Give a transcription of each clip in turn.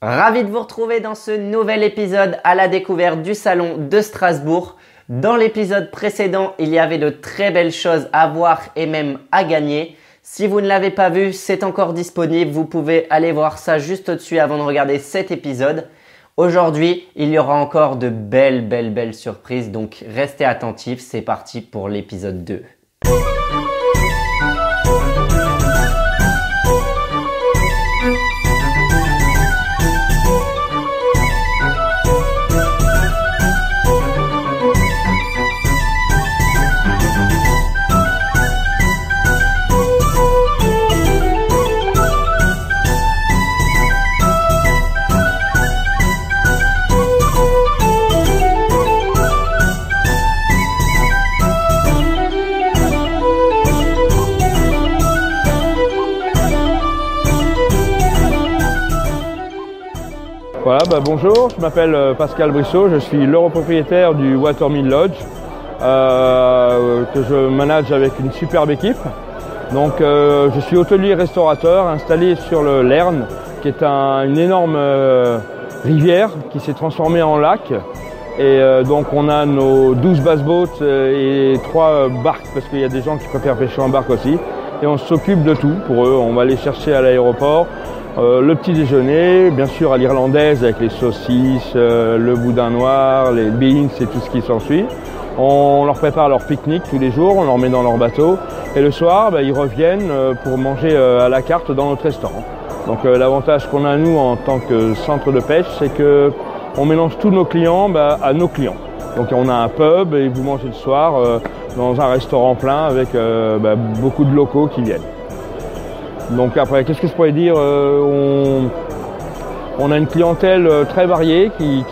Ravi de vous retrouver dans ce nouvel épisode à la découverte du salon de Strasbourg. Dans l'épisode précédent, il y avait de très belles choses à voir et même à gagner. Si vous ne l'avez pas vu, c'est encore disponible. Vous pouvez aller voir ça juste au-dessus avant de regarder cet épisode. Aujourd'hui, il y aura encore de belles surprises, donc restez attentifs. C'est parti pour l'épisode 2. Voilà, bonjour, je m'appelle Pascal Brissot, je suis l'europropriétaire du Watermill Lodge que je manage avec une superbe équipe. Donc je suis hôtelier-restaurateur installé sur le Lerne, qui est une énorme rivière qui s'est transformée en lac. Et donc on a nos 12 basse-boats et 3 barques, parce qu'il y a des gens qui préfèrent pêcher en barque aussi. Et on s'occupe de tout pour eux, on va les chercher à l'aéroport. Le petit déjeuner, bien sûr à l'irlandaise avec les saucisses, le boudin noir, les beans et tout ce qui s'ensuit. On leur prépare leur pique-nique tous les jours, on leur met dans leur bateau. Et le soir, ils reviennent pour manger à la carte dans notre restaurant. Donc l'avantage qu'on a nous en tant que centre de pêche, c'est qu'on mélange tous nos clients à nos clients. Donc on a un pub et vous mangez le soir dans un restaurant plein avec beaucoup de locaux qui viennent. Donc après, qu'est-ce que je pourrais dire, on a une clientèle très variée qui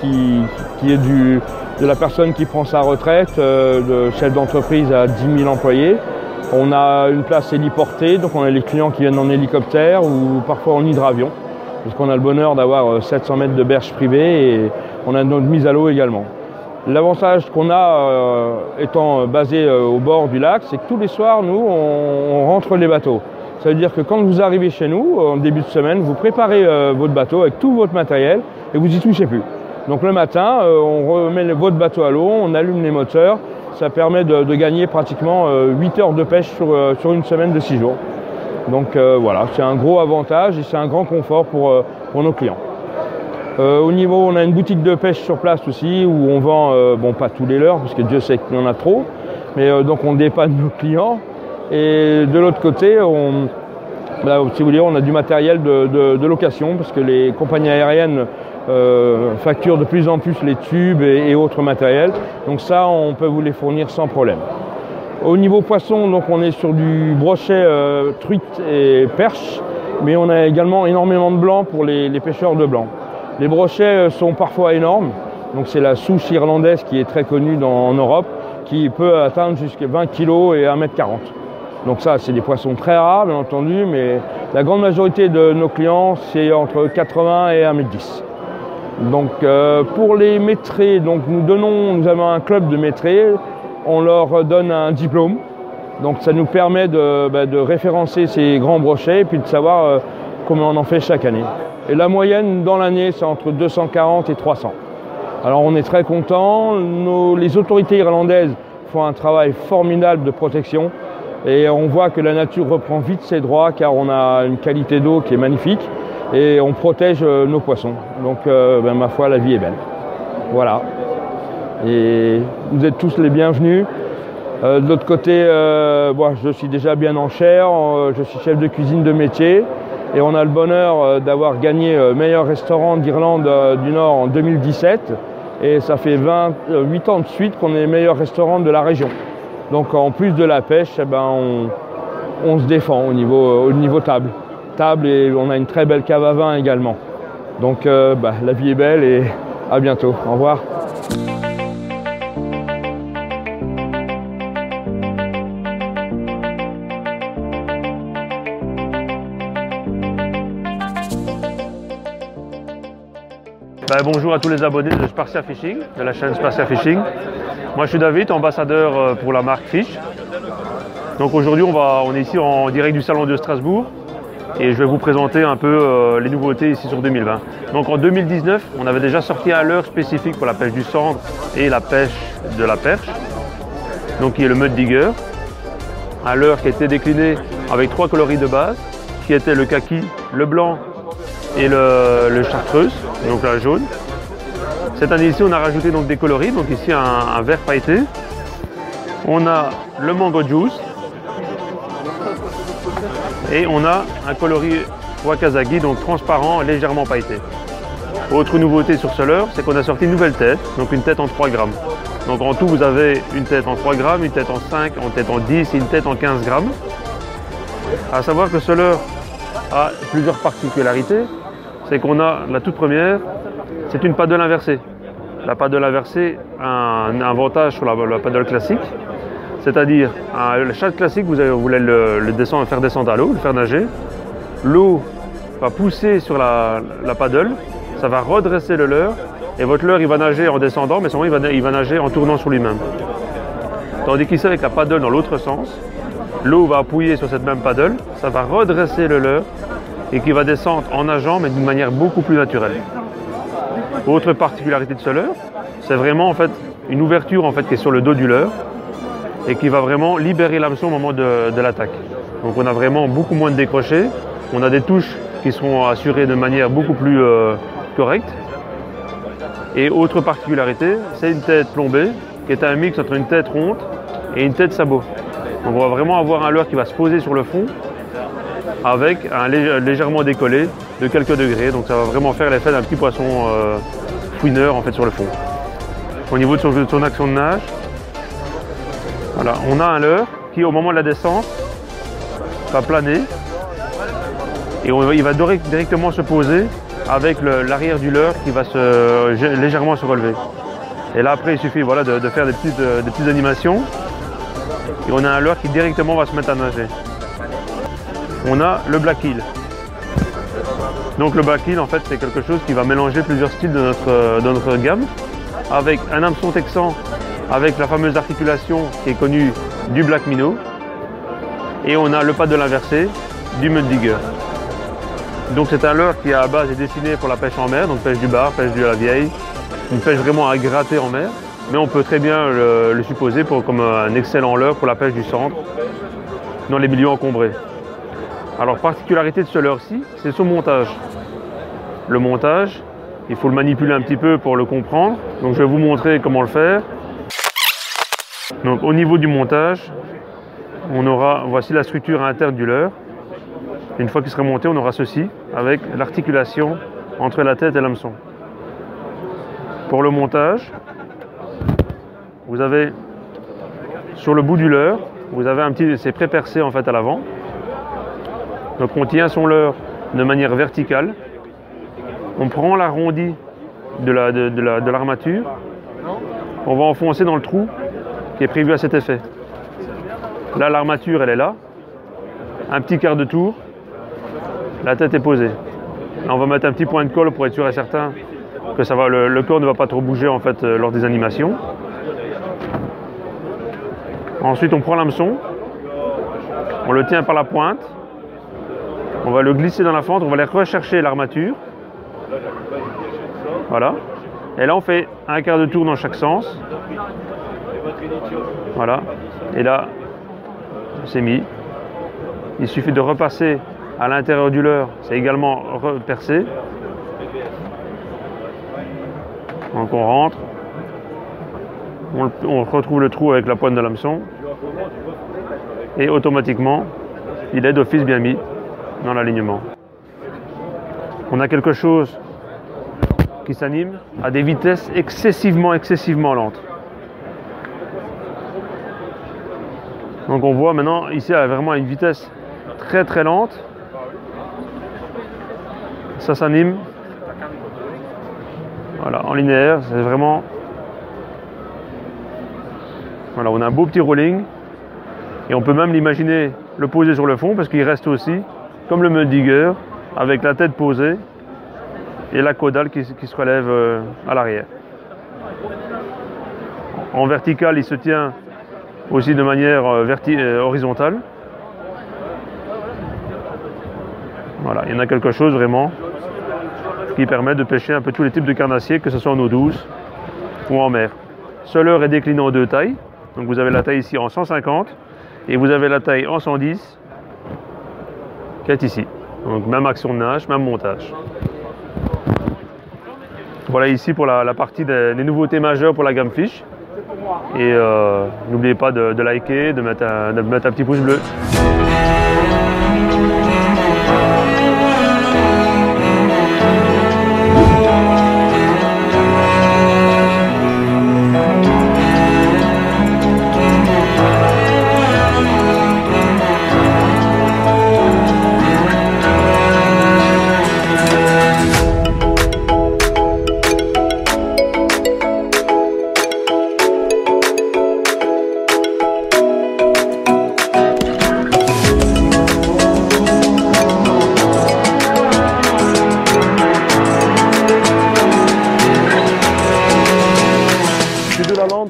est de la personne qui prend sa retraite, de chef d'entreprise à 10 000 employés. On a une place héliportée, donc on a les clients qui viennent en hélicoptère ou parfois en hydravion, parce qu'on a le bonheur d'avoir 700 mètres de berge privée et on a notre mise à l'eau également. L'avantage qu'on a étant basé au bord du lac, c'est que tous les soirs, nous, on rentre les bateaux. Ça veut dire que quand vous arrivez chez nous, en début de semaine, vous préparez votre bateau avec tout votre matériel et vous n'y touchez plus. Donc le matin, on remet votre bateau à l'eau, on allume les moteurs. Ça permet de gagner pratiquement 8 heures de pêche sur une semaine de 6 jours. Donc voilà, c'est un gros avantage et c'est un grand confort pour nos clients. Au niveau, on a une boutique de pêche sur place aussi où on vend, pas tous les leurres parce que Dieu sait qu'il y en a trop, mais donc on dépanne nos clients. Et de l'autre côté, si vous voulez, on a du matériel de location parce que les compagnies aériennes facturent de plus en plus les tubes et autres matériels. Donc ça, on peut vous les fournir sans problème. Au niveau poisson, donc on est sur du brochet, truite et perche, mais on a également énormément de blanc pour les pêcheurs de blanc. Les brochets sont parfois énormes, donc c'est la souche irlandaise qui est très connue en Europe, qui peut atteindre jusqu'à 20 kg et 1,40 m. Donc ça, c'est des poissons très rares, bien entendu, mais la grande majorité de nos clients, c'est entre 80 et 1,10 m. Donc pour les maîtrés, nous avons un club de maîtrés, on leur donne un diplôme. Donc ça nous permet de référencer ces grands brochets et puis de savoir comment on en fait chaque année. Et la moyenne dans l'année, c'est entre 240 et 300. Alors on est très contents, les autorités irlandaises font un travail formidable de protection. Et on voit que la nature reprend vite ses droits car on a une qualité d'eau qui est magnifique et on protège nos poissons. Donc ma foi, la vie est belle. Voilà. Et vous êtes tous les bienvenus. De l'autre côté, je suis déjà bien en chair, je suis chef de cuisine de métier et on a le bonheur d'avoir gagné meilleur restaurant d'Irlande du Nord en 2017 et ça fait 8 ans de suite qu'on est meilleur restaurant de la région. Donc en plus de la pêche, on se défend au niveau table. Et on a une très belle cave à vin également. Donc la vie est belle et à bientôt. Au revoir. Bonjour à tous les abonnés de Sparcia Fishing, de la chaîne Sparcia Fishing. Moi je suis David, ambassadeur pour la marque Fish. Donc aujourd'hui on est ici en direct du salon de Strasbourg et je vais vous présenter un peu les nouveautés ici sur 2020. Donc en 2019, on avait déjà sorti un leurre spécifique pour la pêche du sandre et la pêche de la perche, donc qui est le Mud Digger. Un leurre qui était décliné avec 3 coloris de base, qui étaient le kaki, le blanc et le chartreuse, donc la jaune. Cette année ici, on a rajouté donc des coloris, donc ici un vert pailleté. On a le mango juice et on a un coloris wakazagi, donc transparent, légèrement pailleté. Autre nouveauté sur ce leurre, c'est qu'on a sorti une nouvelle tête, donc une tête en 3 grammes. Donc en tout, vous avez une tête en 3 grammes, une tête en 5, une tête en 10 et une tête en 15 grammes. À savoir que ce leurre a plusieurs particularités. C'est qu'on a la toute première, c'est une paddle inversée. La paddle inversée a un avantage sur la paddle classique. C'est-à-dire, le shad classique, vous voulez le faire descendre à l'eau, le faire nager. L'eau va pousser sur la paddle, ça va redresser le leurre, et votre leurre il va nager en descendant, mais seulement il va nager en tournant sur lui-même. Tandis qu'ici, avec la paddle dans l'autre sens, l'eau va appuyer sur cette même paddle, ça va redresser le leurre, et qui va descendre en nageant, mais d'une manière beaucoup plus naturelle. Autre particularité de ce leurre, c'est vraiment en fait une ouverture en fait, qui est sur le dos du leurre, et qui va vraiment libérer l'hameçon au moment de l'attaque. Donc on a vraiment beaucoup moins de décrochés, on a des touches qui seront assurées de manière beaucoup plus correcte. Et autre particularité, c'est une tête plombée, qui est un mix entre une tête ronde et une tête sabot. Donc on va vraiment avoir un leurre qui va se poser sur le fond, avec un légèrement décollé de quelques degrés. Donc ça va vraiment faire l'effet d'un petit poisson fouineur en fait, sur le fond. Au niveau de son action de nage, voilà, on a un leurre qui, au moment de la descente, va planer et il va directement se poser avec l'arrière du leurre qui va légèrement se relever. Et là, après, il suffit voilà, de faire des petites animations et on a un leurre qui directement va se mettre à nager. On a le black heel. Donc le black heel, en fait, c'est quelque chose qui va mélanger plusieurs styles de notre gamme, avec un hameçon texan avec la fameuse articulation qui est connue du black minnow, et on a le paddle inversé du Mud Digger. Donc c'est un leurre qui à la base est destiné pour la pêche en mer, donc pêche du bar, pêche de la vieille, une pêche vraiment à gratter en mer, mais on peut très bien le supposer comme un excellent leurre pour la pêche du centre dans les milieux encombrés. Alors particularité de ce leurre-ci, c'est son montage. Le montage, il faut le manipuler un petit peu pour le comprendre, donc je vais vous montrer comment le faire. Donc au niveau du montage, voici la structure interne du leurre. Une fois qu'il sera monté, on aura ceci avec l'articulation entre la tête et l'hameçon. Pour le montage, vous avez sur le bout du leurre, vous avez c'est pré-percé en fait à l'avant. Donc on tient son leurre de manière verticale. On prend l'arrondi de l'armature, on va enfoncer dans le trou qui est prévu à cet effet. Là, l'armature, elle est là. Un petit quart de tour. La tête est posée. Là, on va mettre un petit point de colle pour être sûr et certain que le corps ne va pas trop bouger en fait, lors des animations. Ensuite, on prend l'hameçon. On le tient par la pointe. On va le glisser dans la fente. On va aller rechercher l'armature. Voilà. Et là, on fait un quart de tour dans chaque sens. Voilà. Et là, c'est mis. Il suffit de repasser à l'intérieur du leurre. C'est également repercé. Donc on rentre. On retrouve le trou avec la pointe de l'hameçon. Et automatiquement, il est d'office bien mis dans l'alignement. On a quelque chose qui s'anime à des vitesses excessivement lentes. Donc on voit maintenant ici vraiment à une vitesse très lente. Ça s'anime. Voilà, en linéaire, c'est vraiment. Voilà, on a un beau petit rolling. Et on peut même l'imaginer le poser sur le fond parce qu'il reste aussi, comme le Mud Digger, avec la tête posée et la caudale qui se relève à l'arrière. En vertical, il se tient aussi de manière horizontale. Voilà, il y en a quelque chose vraiment qui permet de pêcher un peu tous les types de carnassiers, que ce soit en eau douce ou en mer. Ce leurre est décliné en 2 tailles. Donc vous avez la taille ici en 150 et vous avez la taille en 110 qui est ici. Donc même action de nage, même montage. Voilà ici pour la partie des nouveautés majeures pour la gamme Fish. Et n'oubliez pas de liker, de mettre un petit pouce bleu.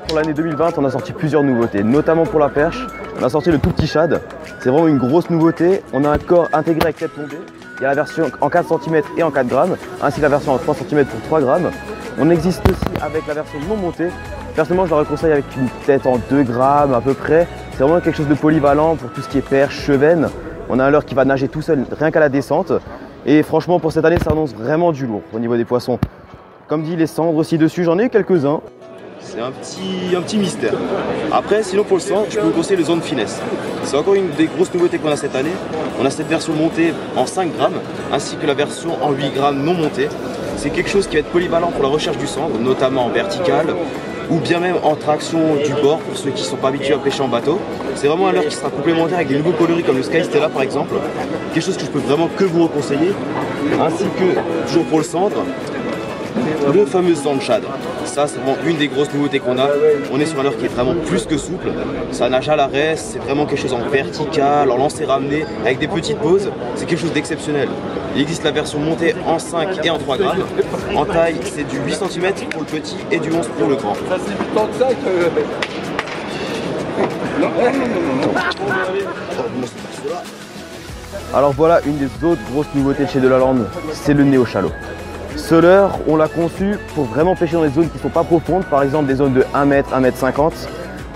Pour l'année 2020, on a sorti plusieurs nouveautés, notamment pour la perche. On a sorti le tout petit shad. C'est vraiment une grosse nouveauté. On a un corps intégré avec tête tombée. Il y a la version en 4 cm et en 4 grammes, ainsi que la version en 3 cm pour 3 grammes. On existe aussi avec la version non montée. Personnellement, je la conseille avec une tête en 2 grammes à peu près. C'est vraiment quelque chose de polyvalent pour tout ce qui est perche, chevenne. On a un leurre qui va nager tout seul, rien qu'à la descente. Et franchement, pour cette année, ça annonce vraiment du lourd au niveau des poissons. Comme dit, les cendres aussi dessus, j'en ai quelques-uns. C'est un petit mystère. Après, sinon pour le sang, je peux vous conseiller le zone finesse. C'est encore une des grosses nouveautés qu'on a cette année. On a cette version montée en 5 grammes, ainsi que la version en 8 grammes non montée. C'est quelque chose qui va être polyvalent pour la recherche du cendre, notamment en verticale, ou bien même en traction du bord pour ceux qui ne sont pas habitués à pêcher en bateau. C'est vraiment un leurre qui sera complémentaire avec des nouveaux coloris comme le Sky Stella par exemple. Quelque chose que je peux vraiment que vous reconseiller. Ainsi que, toujours pour le cendre, le fameux Zand Shad. Ça, c'est vraiment une des grosses nouveautés qu'on a. On est sur un leurre qui est vraiment plus que souple. Ça nage à l'arrêt, c'est vraiment quelque chose en vertical, en lancer ramené, avec des petites pauses. C'est quelque chose d'exceptionnel. Il existe la version montée en 5 et en 3 grammes. En taille, c'est du 8 cm pour le petit et du 11 pour le grand. Ça, c'est du temps de ça que... Alors voilà une des autres grosses nouveautés de chez Delaland, c'est le Neo Shallow. Ce leurre, on l'a conçu pour vraiment pêcher dans des zones qui ne sont pas profondes, par exemple des zones de 1 m, 1 m 50.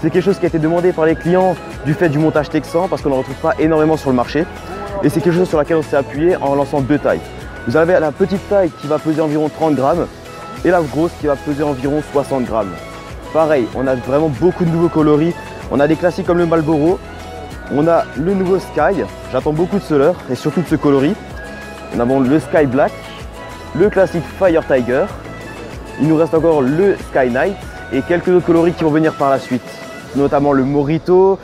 C'est quelque chose qui a été demandé par les clients du fait du montage texan parce qu'on ne le retrouve pas énormément sur le marché. Et c'est quelque chose sur laquelle on s'est appuyé en lançant 2 tailles. Vous avez la petite taille qui va peser environ 30 grammes et la grosse qui va peser environ 60 grammes. Pareil, on a vraiment beaucoup de nouveaux coloris. On a des classiques comme le Marlboro, on a le nouveau Sky, j'attends beaucoup de ce leurre et surtout de ce coloris. On a bon, le Sky Black, le classique Fire Tiger, il nous reste encore le Sky Knight et quelques autres coloris qui vont venir par la suite, notamment le Morito,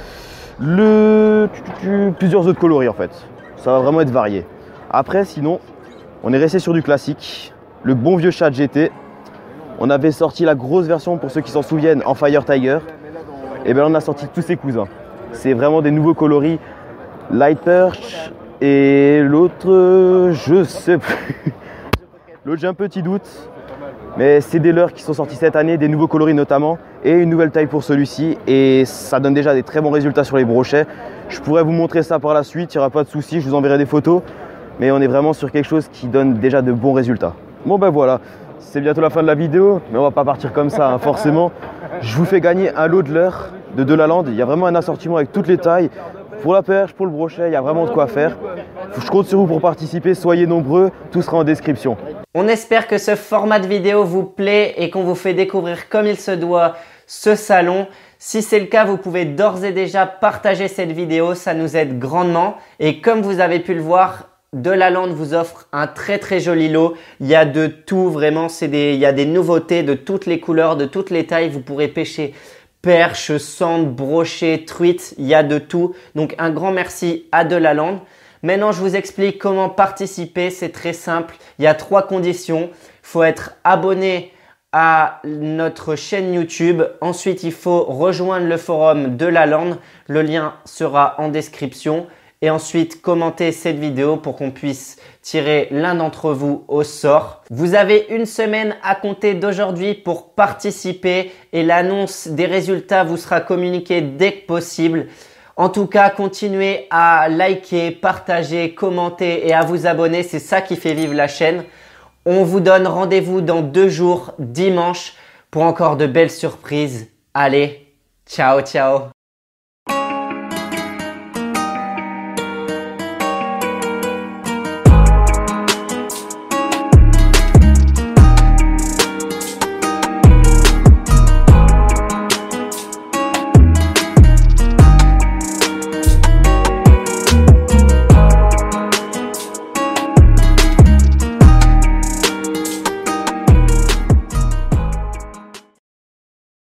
plusieurs autres coloris en fait. Ça va vraiment être varié. Après sinon, on est resté sur du classique, le bon vieux Shad GT. On avait sorti la grosse version pour ceux qui s'en souviennent en Fire Tiger. Et bien on a sorti tous ses cousins. C'est vraiment des nouveaux coloris, Light Perch et l'autre, je sais plus. L'autre, j'ai un petit doute, mais c'est des leurres qui sont sortis cette année, des nouveaux coloris notamment, et une nouvelle taille pour celui-ci. Et ça donne déjà des très bons résultats sur les brochets. Je pourrais vous montrer ça par la suite, il n'y aura pas de souci, je vous enverrai des photos. Mais on est vraiment sur quelque chose qui donne déjà de bons résultats. Bon ben voilà, c'est bientôt la fin de la vidéo, mais on va pas partir comme ça, hein, forcément. Je vous fais gagner un lot de leurres de Delaland. Il y a vraiment un assortiment avec toutes les tailles. Pour la perche, pour le brochet, il y a vraiment de quoi faire. Je compte sur vous pour participer, soyez nombreux, tout sera en description. On espère que ce format de vidéo vous plaît et qu'on vous fait découvrir comme il se doit ce salon. Si c'est le cas, vous pouvez d'ores et déjà partager cette vidéo, ça nous aide grandement. Et comme vous avez pu le voir, Delaland vous offre un très joli lot. Il y a de tout vraiment, il y a des nouveautés de toutes les couleurs, de toutes les tailles. Vous pourrez pêcher perche, sande, brochet, truite, il y a de tout. Donc un grand merci à Delaland. Maintenant, je vous explique comment participer. C'est très simple. Il y a 3 conditions. Il faut être abonné à notre chaîne YouTube. Ensuite, il faut rejoindre le forum Delaland. Le lien sera en description. Et ensuite, commentez cette vidéo pour qu'on puisse tirer l'un d'entre vous au sort. Vous avez une semaine à compter d'aujourd'hui pour participer et l'annonce des résultats vous sera communiquée dès que possible. En tout cas, continuez à liker, partager, commenter et à vous abonner. C'est ça qui fait vivre la chaîne. On vous donne rendez-vous dans 2 jours, dimanche, pour encore de belles surprises. Allez, ciao, ciao!